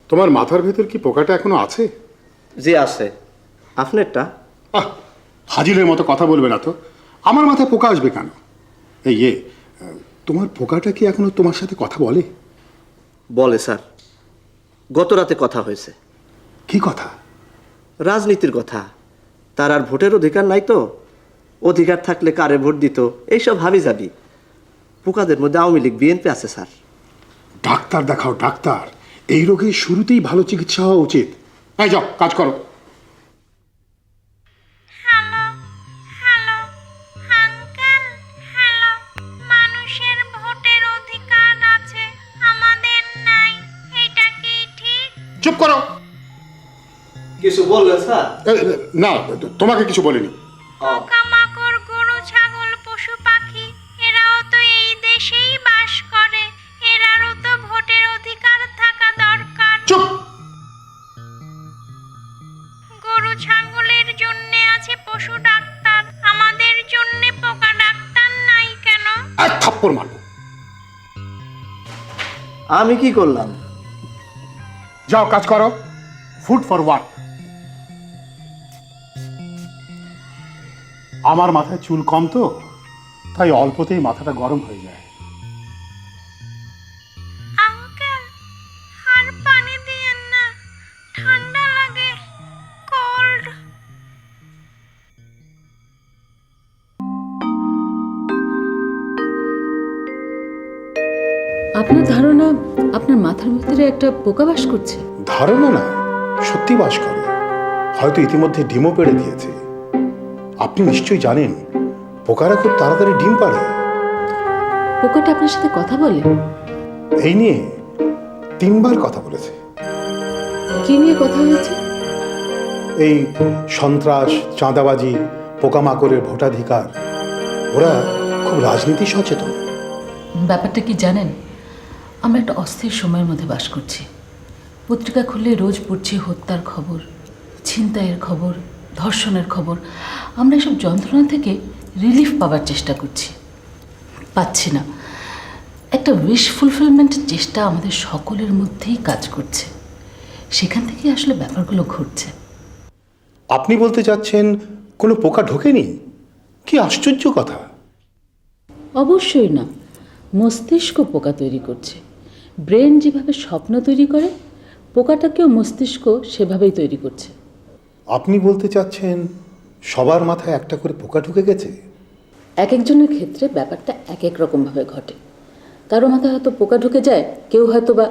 তোমার মাথার ভেতর কি পোকাটা এখনো আছে? জি আছে। আপনারটা? আহ, হাজিরের মতো কথা বলবে না তো। আমার মাথায় পোকা আসবে কেন? এই তোমার পোকাটা কি এখনো তোমার সাথে কথা বলে? বলে স্যার, গত রাতে কথা হয়েছে। কি কথা? রাজনীতির কথা। তার আর ভোটের অধিকার নাই তো, অধিকার থাকলে কারে ভোট দিত এইসব হাবি যাবি। পোকাদের মধ্যে আওয়ামী লীগ বিএনপি আছে স্যার। ডাক্তার দেখাও ডাক্তার, এই রোগের শুরুতেই ভালো চিকিৎসা হওয়া উচিত। এই যাও কাজ করো। Hello hello uncle, hello. মানুষের ভোটের অধিকার আছে, আমাদের নাই, এটা কি ঠিক? চুপ করো। কিছু বললেন স্যার? না, তোমাকে কিছু বলিনি। পোকামাকড়, গরু, ছাগল, পশু পাখি এরাও তো এই দেশেই বাস করে, এরারও তো ভোটের অধিকার থাকা দরকার। চুপ। গরু ছাগলের জন্য আছে পশু ডাক্তার, আমাদের জন্য পোকা ডাক্তার নাই কেন? এক থাপ্পড় মারবো। আমি কি করলাম? যাও কাজ করো। Food for work. আমার মাথায় চুল কম তো, তাই অল্পতেই মাথাটা গরম হয়ে যায়। আঙ্কেল, আর পানি দিয়েন না, ঠান্ডা লাগে, কোল্ড। আপনার ধারণা আপনার মাথার ভিতরে একটা পোকা বাস করছে? ধারণা না, সত্যি বাস করে। হয়তো ইতিমধ্যে ডিমও পেড়ে দিয়েছে। আপনি নিশ্চয়ই জানেন পোকারা খুব তাড়াতাড়ি ডিম পাড়ে। পোকাটা আপনার সাথে কথা বলে? এই নিয়ে 3বার কথা বলেছে। কি নিয়ে কথা হয়েছে? এই সন্ত্রাস, চাঁদাবাজি, পোকামাকড়ের ভোটাধিকার। ওরা খুব রাজনীতি সচেতন। ব্যাপারটা কি জানেন, আমরা একটা অস্থির সময়ের মধ্যে বাস করছি। পত্রিকা খুললে রোজ পড়ছি হত্যার খবর, ছিনতাইয়ের খবর, ধর্ষণের খবর। আমরা এসব যন্ত্রণা থেকে রিলিফ পাওয়ার চেষ্টা করছি, পাচ্ছি না। একটা উইশ ফুলফিলমেন্টের চেষ্টা আমাদের সকলের মধ্যেই কাজ করছে, সেখান থেকেই আসলে ব্যাপারগুলো ঘটছে। আপনি বলতে চাচ্ছেন কোনো পোকা ঢোকেনি? কি আশ্চর্য কথা। অবশ্যই না, মস্তিষ্ক পোকা তৈরি করছে। ব্রেন যেভাবে স্বপ্ন তৈরি করে, পোকাটাকেও মস্তিষ্ক সেভাবেই তৈরি করছে। আপনি বলতে চাচ্ছেন সবার মাথায় একটা করে পোকা ঢুকে গেছে? এক একজনের ক্ষেত্রে ব্যাপারটা এক এক রকমভাবে ঘটে। কারো মাথায় হয়তো পোকা ঢুকে যায়, কেউ হয়তো বা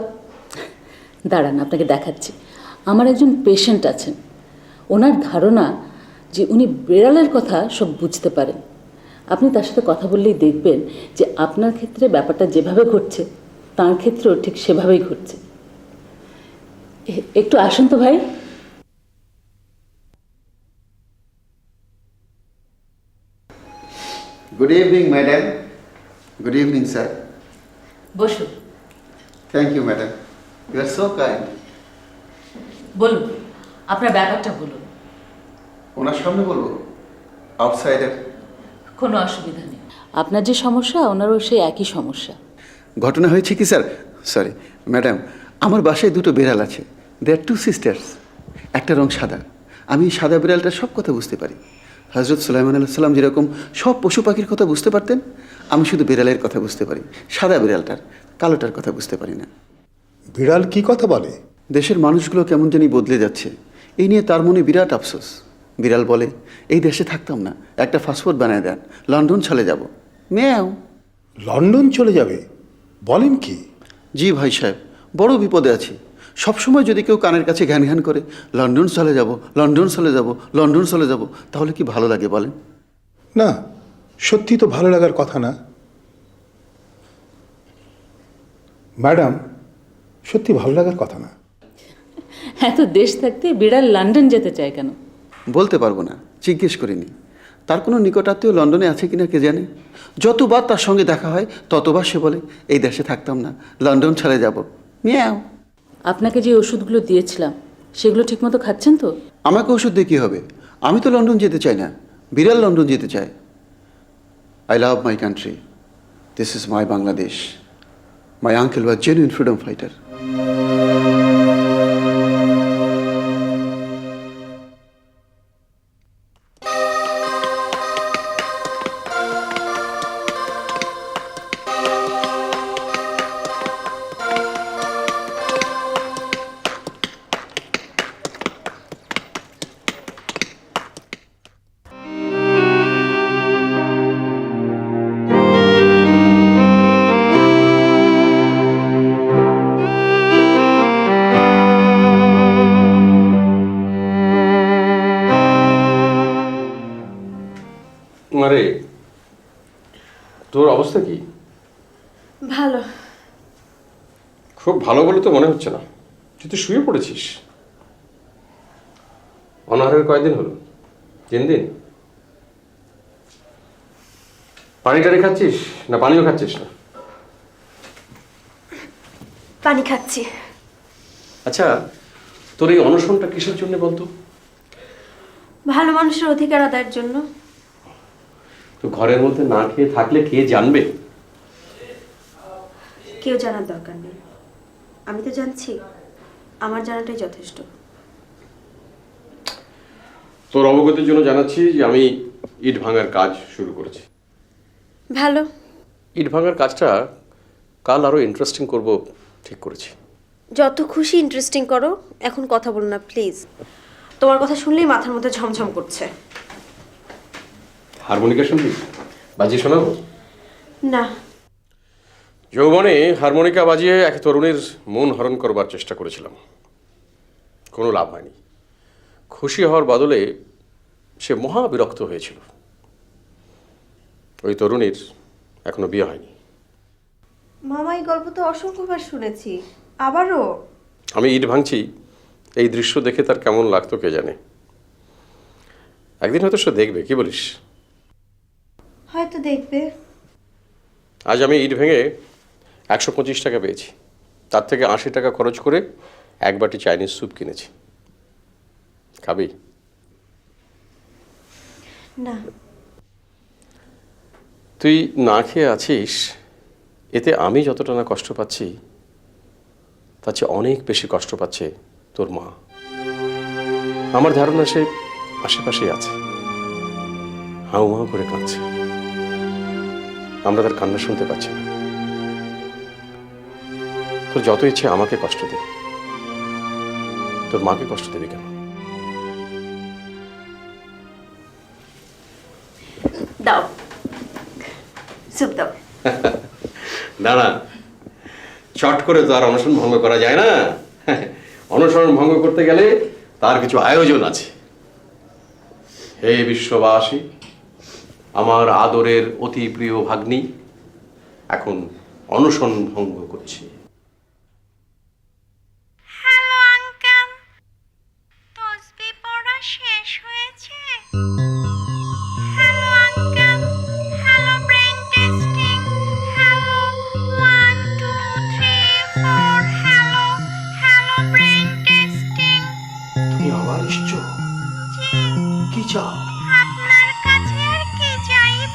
দাঁড়ান আপনাকে দেখাচ্ছি। আমার একজন পেশেন্ট আছেন, ওনার ধারণা যে উনি বেড়ালের কথা সব বুঝতে পারেন। আপনি তার সাথে কথা বললেই দেখবেন যে আপনার ক্ষেত্রে ব্যাপারটা যেভাবে ঘটছে তার ক্ষেত্রেও ঠিক সেভাবেই ঘটছে। একটু আসুন তো ভাই। Good evening, madam. Good evening, sir. বসুন। Thank you, madam. You are so kind. বলুন, আপনার ব্যাপারটা বলুন। ওনার সামনে বলবো? আউটসাইডার। কোনো অসুবিধা নেই। আপনার যে সমস্যা ওনারও সেই একই সমস্যা। ঘটনা হয়েছে কি স্যার? সরি ম্যাডাম, আমার বাসায় দুটো বিড়াল আছে। দে আর 2 sisters. একটা রং সাদা। আমি সাদা বিড়ালটার সব কথা বুঝতে পারি। হযরত সুলাইমান আলাইহিস সালাম যেরকম সব পশু পাখির কথা বুঝতে পারতেন, আমি শুধু বিড়ালের কথা বুঝতে পারি। সাদা বিড়ালটার, কালোটার কথা বুঝতে পারি না। বিড়াল কি কথা বলে? দেশের মানুষগুলো কেমন জানি বদলে যাচ্ছে, এই নিয়ে তার মনে বিরাট আফসোস। বিড়াল বলে, এই দেশে থাকতাম না, একটা পাসপোর্ট বানিয়ে দেন, লন্ডন চলে যাব। মেয়াও। লন্ডন চলে যাবে? বলেন কি? জি ভাই সাহেব, বড় বিপদে আছি। সবসময় যদি কেউ কানের কাছে ঘ্যান ঘ্যান করে লন্ডন চলে যাব, লন্ডন চলে যাব, লন্ডন চলে যাব, তাহলে কি ভালো লাগে বলেন? না, সত্যি তো ভালো লাগার কথা না। ম্যাডাম, সত্যি ভালো লাগার কথা না। এত দেশ থাকতে বিড়াল লন্ডন যেতে চায় কেন? বলতে পারবো না, জিজ্ঞেস করিনি। তার কোনো নিকটাত্মীয় লন্ডনে আছে কিনা কে জানে। যতবার তার সঙ্গে দেখা হয় ততবার সে বলে, এই দেশে থাকতাম না, লন্ডন চলে যাব। মিয়াও। আপনাকে যে ওষুধগুলো দিয়েছিলাম সেগুলো ঠিকমতো খাচ্ছেন তো? আমাকে ওষুধ দিয়ে কী হবে? আমি তো লন্ডন যেতে চাই না, বিড়াল লন্ডন যেতে চায়। I love my country, this is my Bangladesh. My uncle was genuine freedom fighter. তোর অবস্থা কি? ভালো। খুব ভালো বলে তো মনে হচ্ছে না, তুই তো শুয়ে পড়েছিস। অনাহারের কয়দিন হলো? 3 দিন? পানি টানি খাচ্ছিস না পানিও খাচ্ছিস না? পানি খাচ্ছি। আচ্ছা, তোর এই অনশনটা কিসের জন্য বলতো? ভালো মানুষের অধিকার আদায়ের জন্য। তো ঘরের মধ্যে না খেয়ে থাকলে কে জানবে? কেউ জানার দরকার নেই, আমি তো জানছি, আমার জানাটাই যথেষ্ট। তোর অবগতির জন্য জানাচ্ছি যে আমি ইট ভাঙার কাজ শুরু করেছি। ভালো। ইট ভাঙার কাজটা কাল আরো ইন্টারেস্টিং করব ঠিক করেছি। যত খুশি ইন্টারেস্টিং করো, এখন কথা বলো না প্লিজ। তোমার কথা শুনলেই মাথার মধ্যে ঝমঝম করছে। হারমোনিকা শুনবি? বাজিয়ে শোনাবো? না। যৌবনে হারমোনিকা বাজিয়ে এক তরুণীর মন হরণ করবার চেষ্টা করেছিলাম, কোনো লাভ হয়নি। খুশি হওয়ার বদলে সে মহা বিরক্ত হয়েছিল। ওই তরুণীর এখনো বিয়ে হয়নি। মামা, এই গল্প তো অসংখ্যবার শুনেছি, আবারও? আমি ইট ভাঙছি, এই দৃশ্য দেখে তার কেমন লাগতো কে জানে। একদিন হয়তো সে দেখবে, কি বলিস? হয়তো দেখবে। আজ আমি ইট ভেঙে 125 টাকা পেয়েছি, তার থেকে 80 টাকা খরচ করে এক বাটি চাইনিজ স্যুপ কিনেছি। খাবি? না। তুই না খেয়ে আছিস, এতে আমি যতটা না কষ্ট পাচ্ছি তার চেয়ে অনেক বেশি কষ্ট পাচ্ছে তোর মা। আমার ধারণা সে আশেপাশেই আছে, হাউ মাউ করে কাঁদছে। আমরা তার কান্না শুনতে পাচ্ছি না। তোর যত ইচ্ছে আমাকে কষ্ট দে, তোর মাকে কষ্ট দেবে কেন? দাও, স্যুপ দাও। দাঁড়া, চট করে তো আর অনশন ভঙ্গ করা যায় না। অনশন ভঙ্গ করতে গেলে তার কিছু আয়োজন আছে। হে বিশ্ববাসী, আমার আদরের অতি প্রিয় ভাগ্নি এখন অনশন ভঙ্গ করছে। হ্যালো আঙ্কেল, তসবি পড়া শেষ হয়েছে? Hello uncle, hello brain testing, hello 1 2 3 4, hello hello brain testing. তুমি আবার এসছো? জি, কি চাও? আপনার কাছে আর কি চাইব?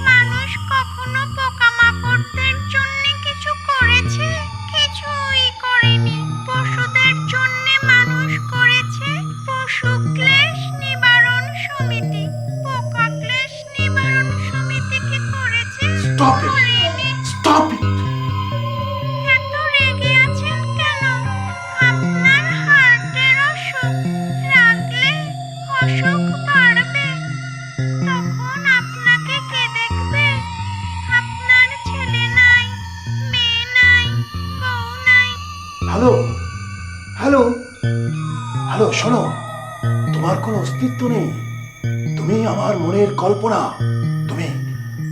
মানুষ কখনো পোকামাকড়দের জন্য কিছু করেছে? কিছুই করেনি। পশুদের জন্য মানুষ করেছে পশু ক্লেশ নিবারণ সমিতি। পোকা ক্লেশ নিবারণ সমিতি কি করেছে? Stop it! করেনি। Stop it! এত রেগে আছেন কেন? আপনার হার্টের অসুখ, রাগলে অসুখ বাড়বে। তখন আপনাকে কে দেখবে? আপনার ছেলে নাই, মেয়ে নাই, বউ নাই। হ্যালো, হ্যালো, হ্যালো, শোনো, তোমার কোনো অস্তিত্ব নেই। তুমি আমার মনের কল্পনা, তুমি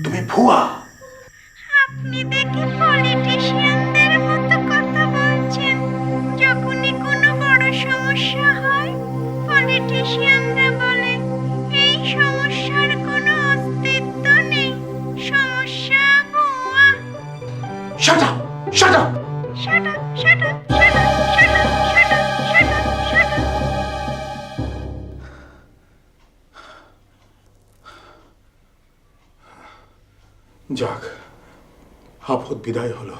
তুমি ভুয়া। আপনি দেখি পলিটিশিয়ানদের মতো কথা বলছেন। যখনই কোনো বড় সমস্যা হয়, পলিটিশিয়ানরা বলে এই সমস্যার কোনো অস্তিত্ব নেই, সমস্যা ভুয়া। Shut up! Shut up! Shut up, shut up, shut up, shut up, shut up, shut up, shut up. যাক, আপদ বিদায় হলো।